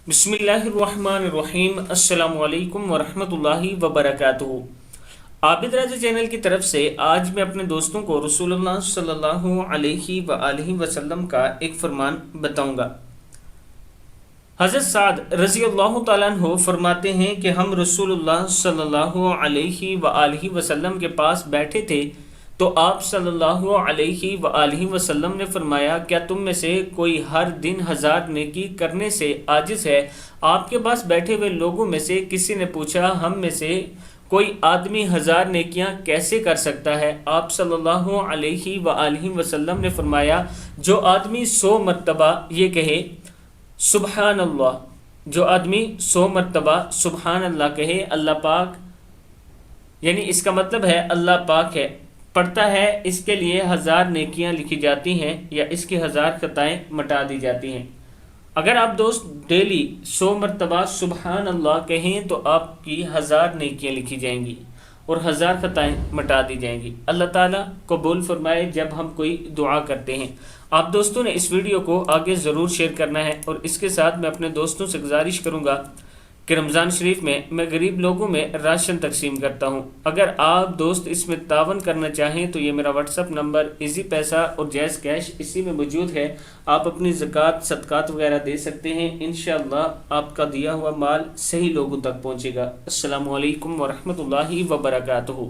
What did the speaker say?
बिस्मिल्लाहिर्रहमानिर्रहीम। अस्सलामु अलैकुम वरहमतुल्लाहि वबरकातुहू। आबिद राजा चैनल की तरफ से आज मैं अपने दोस्तों को रसूलुल्लाह सल्लल्लाहु अलैहि वसल्लम का एक फरमान बताऊंगा। हज़रत साद रज़ी अल्लाह ताला अन्हु फरमाते हैं कि हम रसूलुल्लाह सल्लल्लाहु अलैहि वसल्लम के पास बैठे थे तो आप सल्लल्लाहु अलैहि वसल्लम ने फरमाया, क्या तुम में से कोई हर दिन 1000 नेकी करने से आजिज़ है? आपके पास बैठे हुए लोगों में से किसी ने पूछा, हम में से कोई आदमी 1000 नेकियां कैसे कर सकता है? आप सल्लल्लाहु अलैहि वसल्लम ने फरमाया, जो आदमी 100 मरतबा ये कहे सुबहान अल्लाह, जो आदमी 100 मरतबा सुबहान अल्लाह कहे, अल्लाह पाक, यानी इसका मतलब है अल्लाह पाक है, पढ़ता है, इसके लिए 1000 नेकियां लिखी जाती हैं या इसकी 1000 खताएं मिटा दी जाती हैं। अगर आप दोस्त डेली 100 मरतबा सुबहान अल्लाह कहें तो आपकी 1000 नेकियां लिखी जाएंगी और 1000 खताएं मिटा दी जाएंगी। अल्लाह ताला कबूल फरमाए जब हम कोई दुआ करते हैं। आप दोस्तों ने इस वीडियो को आगे ज़रूर शेयर करना है और इसके साथ मैं अपने दोस्तों से गुजारिश करूँगा कि रमज़ान शरीफ में मैं गरीब लोगों में राशन तकसीम करता हूं। अगर आप दोस्त इसमें तावन करना चाहें तो ये मेरा व्हाट्सअप नंबर इजी पैसा और जैज़ कैश इसी में मौजूद है। आप अपनी ज़कात सदकात वगैरह दे सकते हैं। इंशाअल्लाह आपका दिया हुआ माल सही लोगों तक पहुंचेगा। अस्सलामु अलैकुम वरहमतुल्लाहि वबरकातुहू।